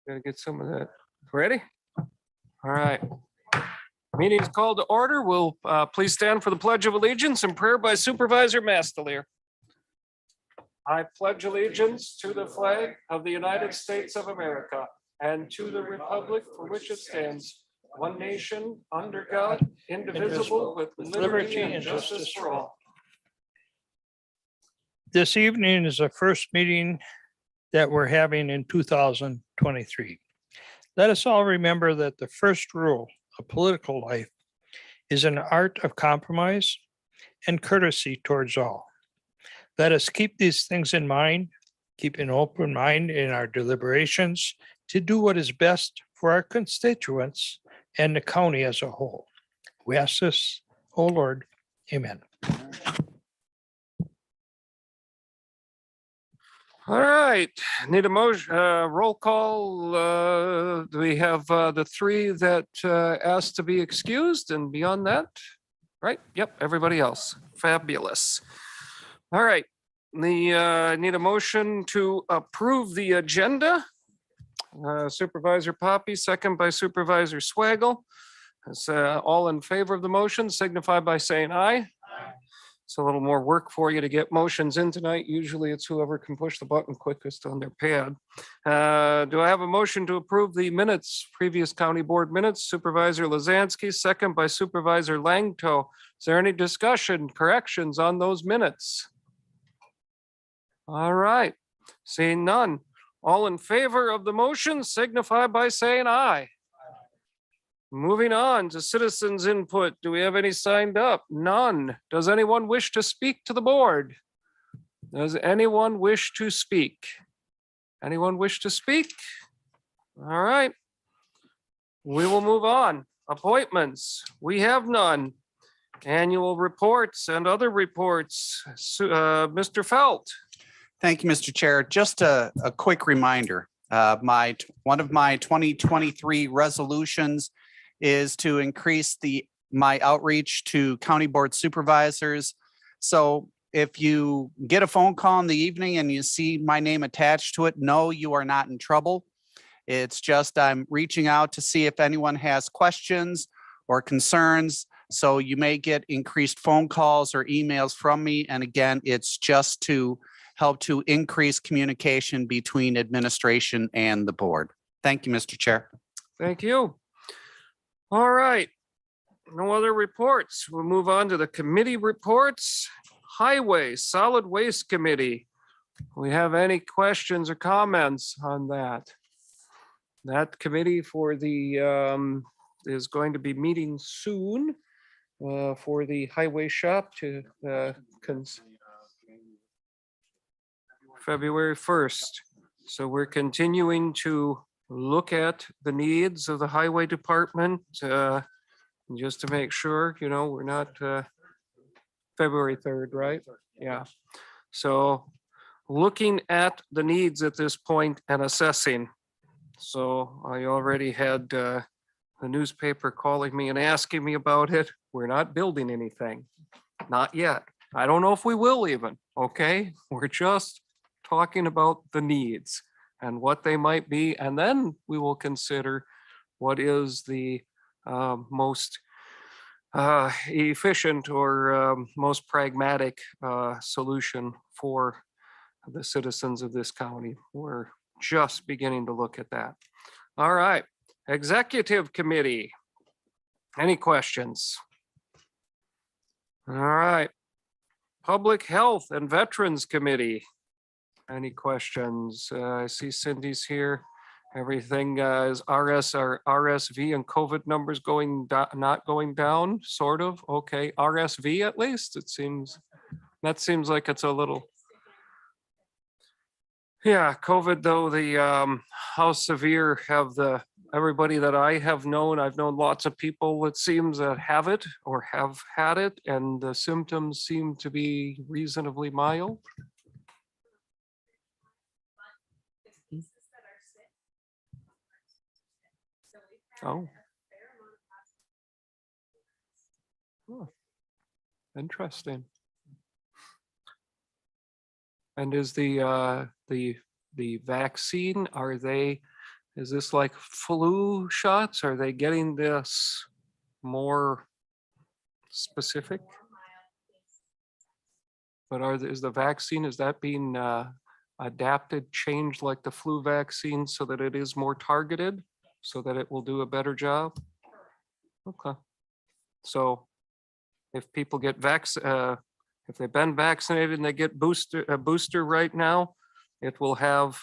Gotta get some of that. Ready? All right. Meeting is called to order. Will please stand for the Pledge of Allegiance and prayer by Supervisor Mastelier. I pledge allegiance to the flag of the United States of America and to the republic for which it stands, one nation, under God, indivisible, with liberty and justice for all. This evening is the first meeting that we're having in 2023. Let us all remember that the first rule of political life is an art of compromise and courtesy towards all. Let us keep these things in mind, keep an open mind in our deliberations to do what is best for our constituents and the county as a whole. We ask this, O Lord, amen. All right, need a motion, roll call. Do we have the three that asked to be excused and beyond that? Right, yep, everybody else. Fabulous. All right, need a motion to approve the agenda. Supervisor Poppy, second by Supervisor Swaggle. Is all in favor of the motion signify by saying aye. It's a little more work for you to get motions in tonight. Usually it's whoever can push the button quickest on their pad. Do I have a motion to approve the minutes, previous county board minutes? Supervisor Lazansky, second by Supervisor Langto. Is there any discussion, corrections on those minutes? All right, seeing none. All in favor of the motion signify by saying aye. Moving on to citizens input. Do we have any signed up? None. Does anyone wish to speak to the board? Does anyone wish to speak? Anyone wish to speak? All right. We will move on. Appointments. We have none. Annual reports and other reports. Mr. Felt. Thank you, Mr. Chair. Just a quick reminder. One of my 2023 resolutions is to increase my outreach to county board supervisors. So if you get a phone call in the evening and you see my name attached to it, no, you are not in trouble. It's just I'm reaching out to see if anyone has questions or concerns. So you may get increased phone calls or emails from me. And again, it's just to help to increase communication between administration and the board. Thank you, Mr. Chair. Thank you. All right. No other reports. We'll move on to the committee reports. Highway Solid Waste Committee. We have any questions or comments on that? That committee for the is going to be meeting soon for the highway shop to February 1st. So we're continuing to look at the needs of the highway department just to make sure, you know, we're not February 3rd, right? Yeah. So looking at the needs at this point and assessing. So I already had the newspaper calling me and asking me about it. We're not building anything, not yet. I don't know if we will even, okay? We're just talking about the needs and what they might be, and then we will consider what is the most efficient or most pragmatic solution for the citizens of this county. We're just beginning to look at that. All right, Executive Committee. Any questions? All right, Public Health and Veterans Committee. Any questions? I see Cindy's here. Everything is RSV and COVID numbers not going down, sort of. Okay, RSV at least. It seems that seems like it's a little. Yeah, COVID though. The how severe have everybody that I have known? I've known lots of people. It seems that have it or have had it, and the symptoms seem to be reasonably mild. Oh. Huh. Interesting. And is the vaccine, are they Is this like flu shots? Are they getting this more specific? But is the vaccine, is that being adapted, changed like the flu vaccine so that it is more targeted, so that it will do a better job? Okay. So if people get if they've been vaccinated and they get a booster right now, it will have,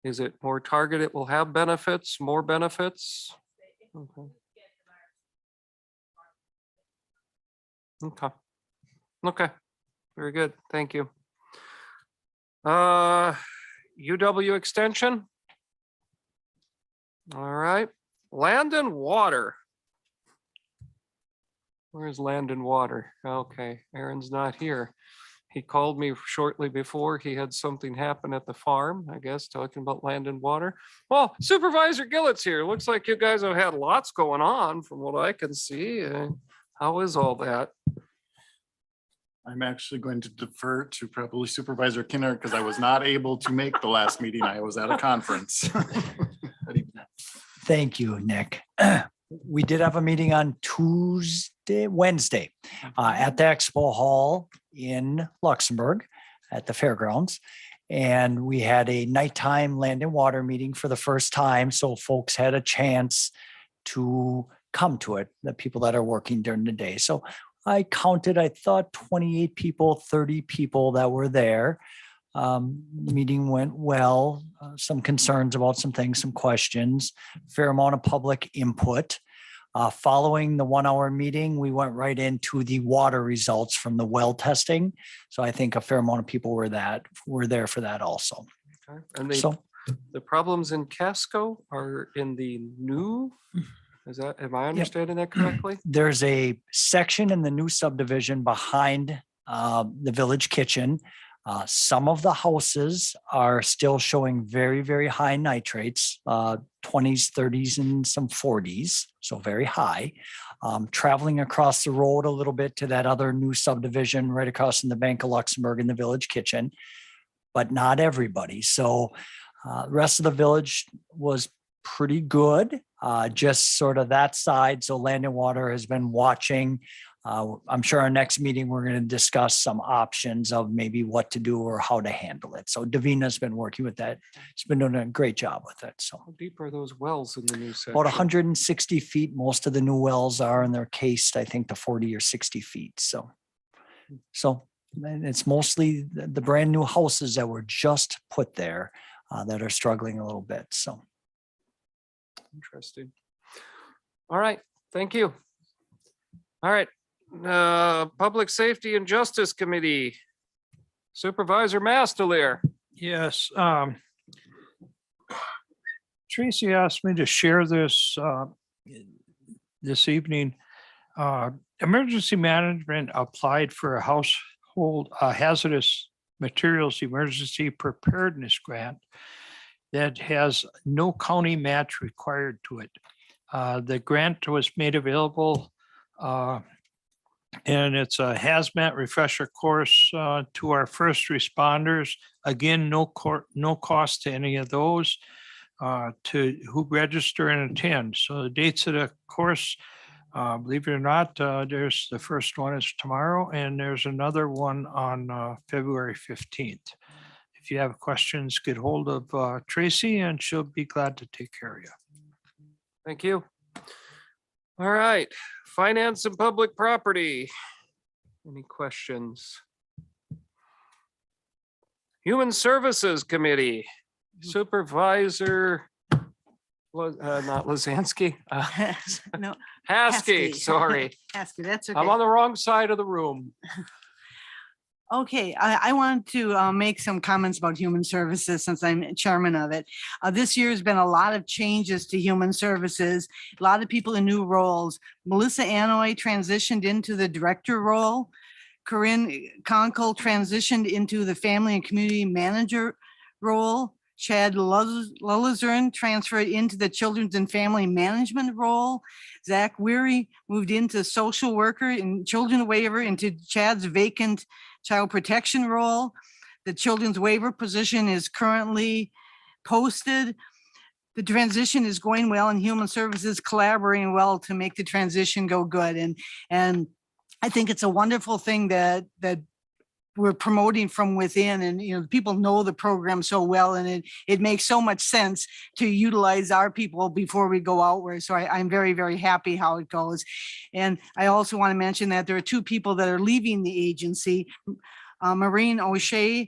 is it more targeted? It will have benefits, more benefits? Okay. Okay. Okay. Very good. Thank you. UW Extension. All right. Land and Water. Where's Land and Water? Okay, Aaron's not here. He called me shortly before. He had something happen at the farm, I guess, talking about Land and Water. Well, Supervisor Gillett's here. Looks like you guys have had lots going on from what I can see. How is all that? I'm actually going to defer to probably Supervisor Kinner because I was not able to make the last meeting. I was at a conference. Thank you, Nick. We did have a meeting on Wednesday at the Expo Hall in Luxembourg at the fairgrounds. And we had a nighttime land and water meeting for the first time. So folks had a chance to come to it, the people that are working during the day. So I counted, I thought 28 people, 30 people that were there. Meeting went well, some concerns about some things, some questions, fair amount of public input. Following the 1 hour meeting, we went right into the water results from the well testing. So I think a fair amount of people were there for that also. Okay. And the problems in Casco are in the new, am I understanding that correctly? There's a section in the new subdivision behind the village kitchen. Some of the houses are still showing very, very high nitrates, 20s, 30s, and some 40s, so very high. Traveling across the road a little bit to that other new subdivision right across from the Bank of Luxembourg in the village kitchen, but not everybody. So the rest of the village was pretty good, just sort of that side. So Land and Water has been watching. I'm sure our next meeting, we're going to discuss some options of maybe what to do or how to handle it. So Davina's been working with that. She's been doing a great job with it. So How deep are those wells in the new section? about 160 feet. Most of the new wells are, and they're cased, I think, to 40 or 60 feet. So and it's mostly the brand new houses that were just put there that are struggling a little bit. So. Interesting. All right. Thank you. All right. Public Safety and Justice Committee. Supervisor Mastelier. Yes. Tracy asked me to share this this evening. Emergency Management applied for a household hazardous materials emergency preparedness grant that has no county match required to it. The grant was made available and it's a hazmat refresher course to our first responders. Again, no cost to any of those to who register and attend. So the dates of the course, believe it or not, there's the first one is tomorrow, and there's another one on February 15th. If you have questions, get hold of Tracy and she'll be glad to take care of you. Thank you. All right. Finance and Public Property. Any questions? Human Services Committee. Supervisor, not Lazansky. No, Haskey, Haskey. sorry. Haskey, that's I'm on okay. the wrong side of the room. Okay, I want to make some comments about human services since I'm chairman of it. This year has been a lot of changes to human services, a lot of people in new roles. Melissa Anoy transitioned into the director role. Corinne Conkle transitioned into the family and community manager role. Chad Lullazern transferred into the children's and family management role. Zach Weary moved into social worker and children waiver into Chad's vacant child protection role. The children's waiver position is currently posted. the transition is going well and Human Services collaborating well to make the transition go good. And I think it's a wonderful thing that we're promoting from within, and people know the program so well, and it makes so much sense to utilize our people before we go outward. So I'm very, very happy how it goes. And I also want to mention that there are 2 people that are leaving the agency. Maureen O'Shea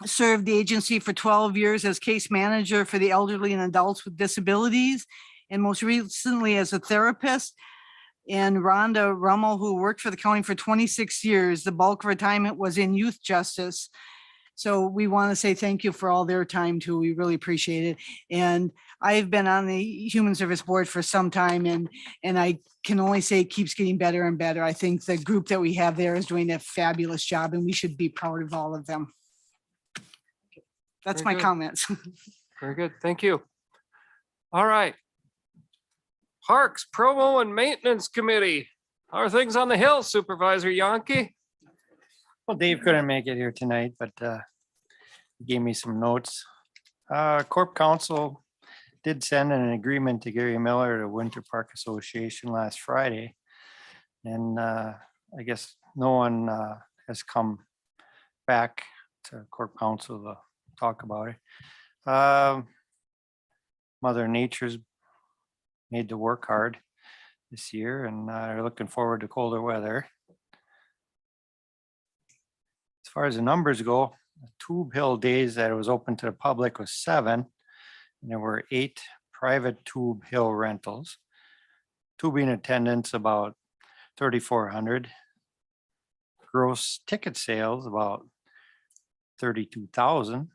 served the agency for 12 years as case manager for the elderly and adults with disabilities, and most recently as a therapist. And Rhonda Rummel, who worked for the county for 26 years. The bulk of her time it was in youth justice. So we want to say thank you for all their time too. We really appreciate it. And I've been on the Human Service Board for some time, and I can only say it keeps getting better and better. I think the group that we have there is doing a fabulous job, and we should be proud of all of them. That's Very my good. comments. Very good. Thank you. All right. Parks, Promo and Maintenance Committee. How are things on the hill, Supervisor Yankee? Well, Dave couldn't make it here tonight, but he gave me some notes. Corp Council did send an agreement to Gary Miller to Winter Park Association last Friday. And I guess no one has come back to Corp Council to talk about it. Mother Nature's made to work hard this year, and are looking forward to colder weather. As far as the numbers go, the Tube Hill days that it was open to the public was 7, and there were 8 private Tube Hill rentals. Tubing attendance about 3,400. Gross ticket sales about 32,000.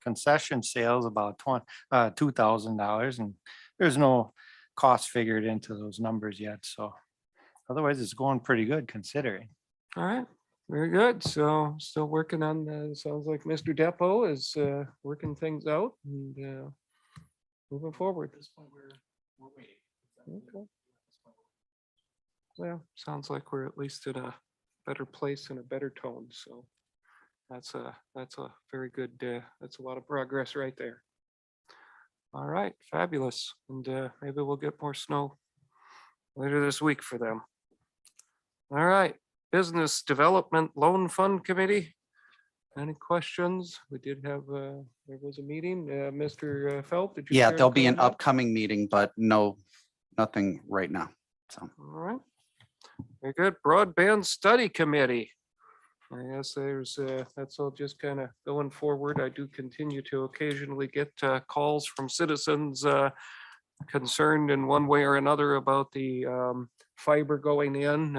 Concession sales about $2,000, and there's no cost figured into those numbers yet. So otherwise it's going pretty good considering. All right, very good. So still working on, sounds like Mr. Depot is working things out and moving forward. Okay. Well, sounds like we're at least in a better place and a better tone. So that's a very good, that's a lot of progress right there. All right, fabulous. And maybe we'll get more snow later this week for them. All right, Business Development Loan Fund Committee. Any questions? We did have, there was a meeting, Mr. Phelps. Did you? Yeah, care to there'll be an comment? upcoming meeting, but nothing right now. So. All right, very good. Broadband Study Committee. I guess there's, that's all just kind of going forward. I do continue to occasionally get calls from citizens concerned in one way or another about the fiber going in.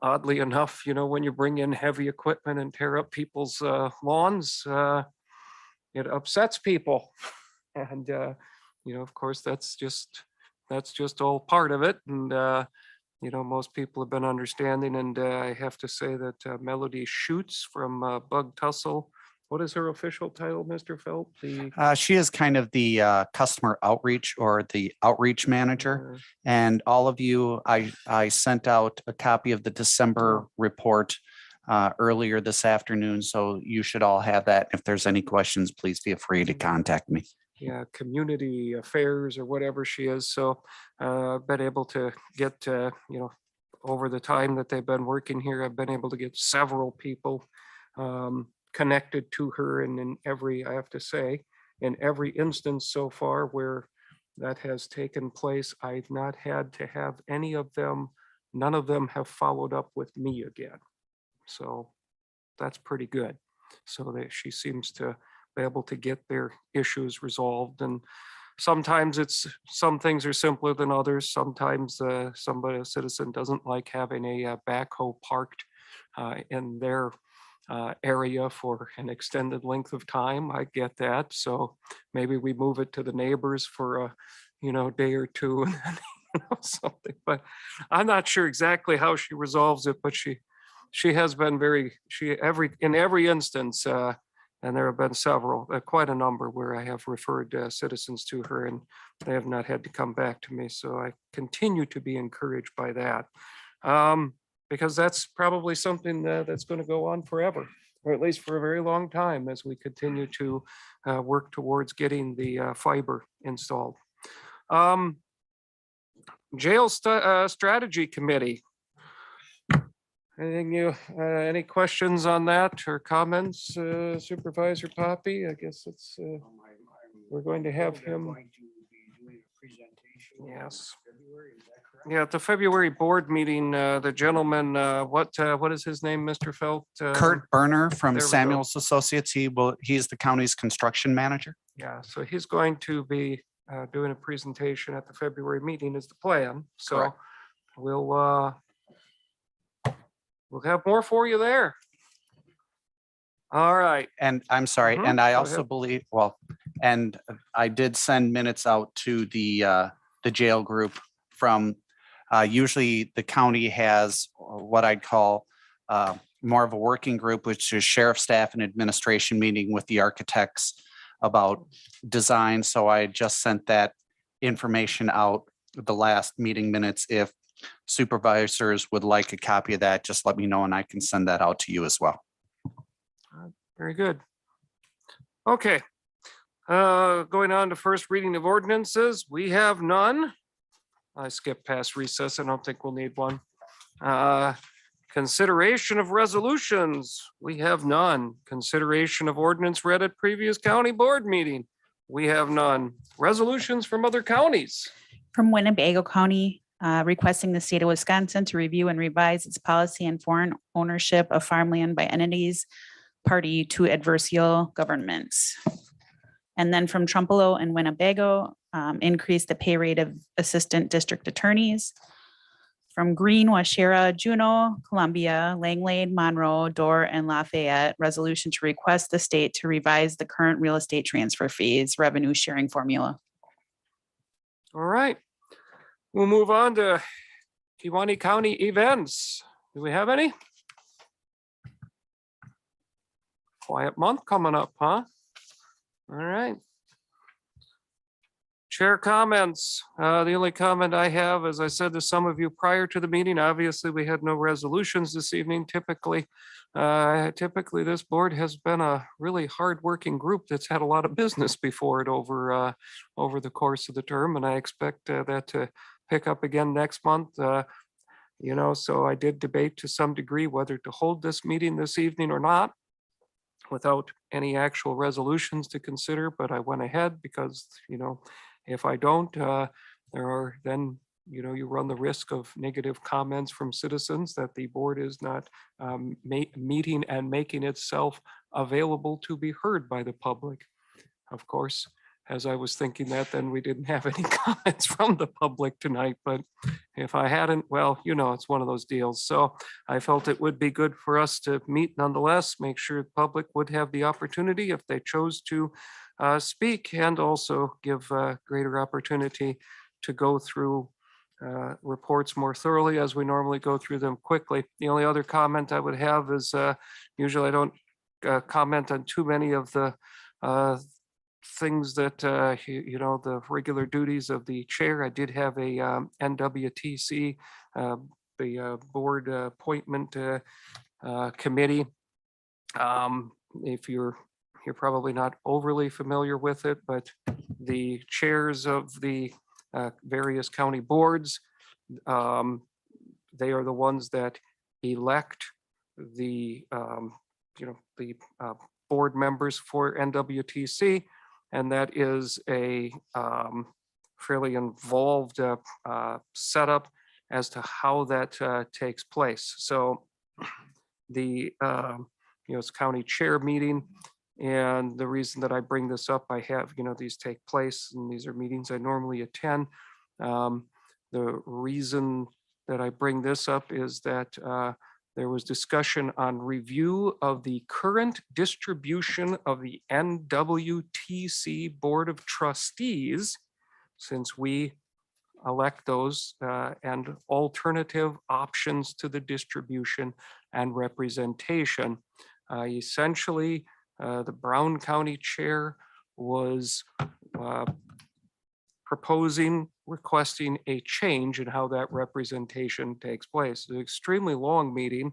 Oddly enough, when you bring in heavy equipment and tear up people's lawns, it upsets people. And, of course, that's just all part of it. And, most people have been understanding, and I have to say that Melody Schutz from Bug Tussle, what is her official title, Mr. Phelps? She is kind of the customer outreach or the outreach manager. And all of you, I sent out a copy of the December report earlier this afternoon. So you should all have that. If there's any questions, please feel free to contact me. Yeah, community affairs or whatever she is. So I've been able to get, over the time that they've been working here, I've been able to get several people connected to her. And in every, I have to say, in every instance so far where that has taken place, I've not had to have any of them, none of them have followed up with me again. So that's pretty good. So that she seems to be able to get their issues resolved. And sometimes some things are simpler than others. Sometimes a citizen doesn't like having a backhoe parked in their area for an extended length of time. I get that. So maybe we move it to the neighbors for a day or two and then, something. But I'm not sure exactly how she resolves it, but she has been in every instance, and there have been several, quite a number where I have referred citizens to her and they have not had to come back to me. So I continue to be encouraged by that, because that's probably something that's going to go on forever. or at least for a very long time, as we continue to work towards getting the fiber installed. Jail Strategy Committee. Any questions on that or comments, Supervisor Poppy? I guess it's, we're going to have him. Yes. Yeah, at the February board meeting, the gentleman, what is his name, Mr. Felt? Kurt Berner from there we go. Samuels Associates. He's the county's construction manager. Yeah, so he's going to be doing a presentation at the February meeting is the plan. So Correct. we'll have more for you there. All right. And I'm sorry, Mhm, and I go also ahead. believe, and I did send minutes out to the jail group from, usually the county has what I'd call more of a working group, which is sheriff staff and administration meeting with the architects about design. So I just sent that information out with the last meeting minutes. If supervisors would like a copy of that, just let me know and I can send that out to you as well. Very good. Okay. Going on to first reading of ordinances, we have none. I skipped past recess. I don't think we'll need one. Consideration of resolutions, we have none. Consideration of ordinance read at previous county board meeting, we have none. Resolutions from other counties. From Winnebago County, requesting the state of Wisconsin to review and revise its policy on foreign ownership of farmland by entities party to adversarial governments. And then from Trumpelo and Winnebago, increase the pay rate of assistant district attorneys. From Green, Washera, Juneau, Columbia, Langlade, Monroe, Dorr, and Lafayette, resolution to request the state to revise the current real estate transfer fees revenue sharing formula. All right. We'll move on to Kewaunee County events. Do we have any? Quiet month coming up, huh? All right. Chair comments. The only comment I have, as I said to some of you prior to the meeting, obviously we had no resolutions this evening. Typically this board has been a really hard-working group that's had a lot of business before it over the course of the term, and I expect that to pick up again next month. So I did debate to some degree whether to hold this meeting this evening or not, without any actual resolutions to consider, but I went ahead because, if I don't, there are then, you run the risk of negative comments from citizens that the board is not meeting and making itself available to be heard by the public. Of course, as I was thinking that, then we didn't have any comments from the public tonight, but if I hadn't, well, it's one of those deals. So I felt it would be good for us to meet nonetheless, make sure the public would have the opportunity if they chose to speak, and also give greater opportunity to go through reports more thoroughly as we normally go through them quickly. The only other comment I would have is usually I don't comment on too many of the things that, the regular duties of the chair. I did have a NWTC, the board appointment committee. If you're probably not overly familiar with it, but the chairs of the various county boards, they are the ones that elect the, the board members for NWTC. And that is a fairly involved setup as to how that takes place. So the it's county chair meeting, and the reason that I bring this up, I have these take place, and these are meetings I normally attend. The reason that I bring this up is that there was discussion on review of the current distribution of the NWTC Board of Trustees, since we elect those, and alternative options to the distribution and representation. Essentially, the Brown County Chair was requesting a change in how that representation takes place. It's an extremely long meeting.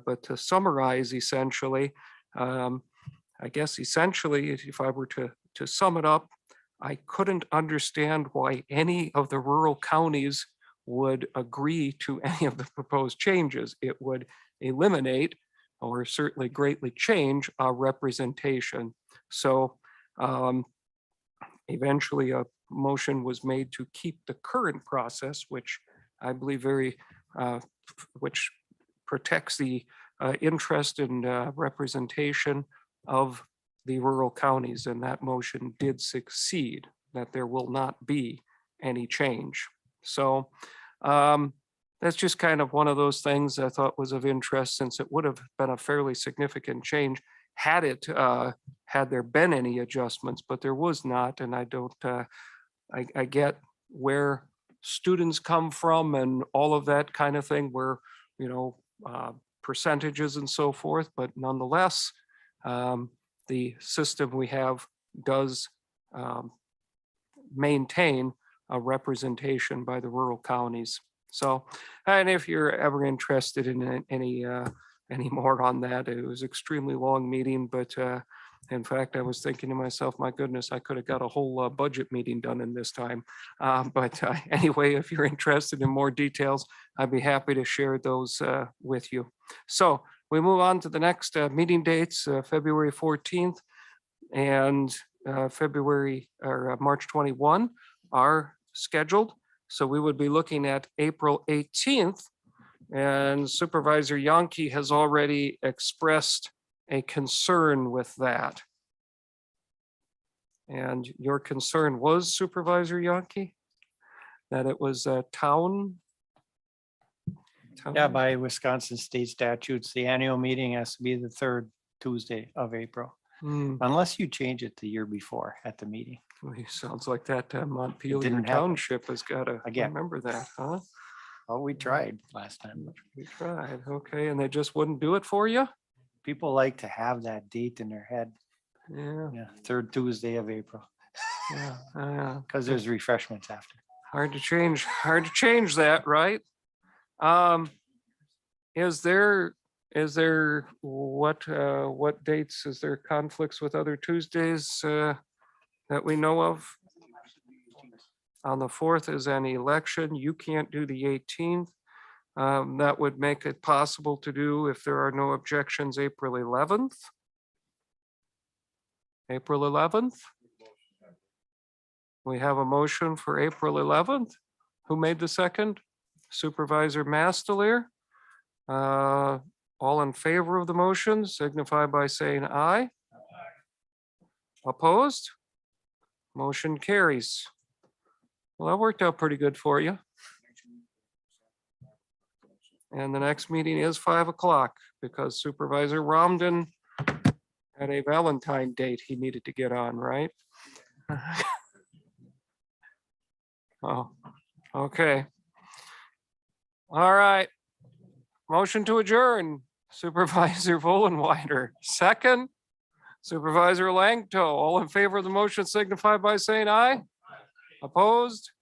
But to summarize essentially, I guess essentially, if I were to sum it up, I couldn't understand why any of the rural counties would agree to any of the proposed changes. It would eliminate or certainly greatly change our representation. So eventually a motion was made to keep the current process, which I believe which protects the interest and representation of the rural counties, and that motion did succeed, that there will not be any change. So that's just kind of one of those things I thought was of interest, since it would have been a fairly significant change had there been any adjustments, but there was not. And I don't, I get where students come from and all of that kind of thing, where, you know, percentages and so forth, but nonetheless, the system we have does maintain a representation by the rural counties. So, and if you're ever interested in any more on that, it was extremely long meeting, but in fact, I was thinking to myself, my goodness, I could have got a whole budget meeting done in this time. But anyway, if you're interested in more details, I'd be happy to share those with you. So we move on to the next meeting dates, February 14th and March 21 are scheduled. So we would be looking at April 18th, and Supervisor Yonke has already expressed a concern with that. And your concern was, Supervisor Yonke, that it was a town? Yeah, by Wisconsin state statutes, the annual meeting has to be the third Tuesday of April, unless you change it the year before at the meeting. Well, sounds like that Montpelier didn't happen. Township has got to Again. remember that, huh? Oh, we tried last time. We tried, okay, and they just wouldn't do it for you? People like to have that date in their head. Yeah, Yeah, third Tuesday of April, yeah. because there's refreshments after. Hard to change that, right? Is there what dates, is there conflicts with other Tuesdays that we know of? On the 4th is an election. You can't do the 18th. That would make it possible to do, if there are no objections, April 11th. April 11th. We have a motion for April 11th. Who made the second? Supervisor Mastelier. All in favor of the motion signify by saying aye. Opposed? Motion carries. Well, that worked out pretty good for you. And the next meeting is 5 o'clock because Supervisor Romden had a Valentine date he needed to get on, right? Oh, okay. All right. Motion to adjourn. Supervisor Vollenweider, second. Supervisor Langto, all in favor of the motion signify by saying aye. Opposed?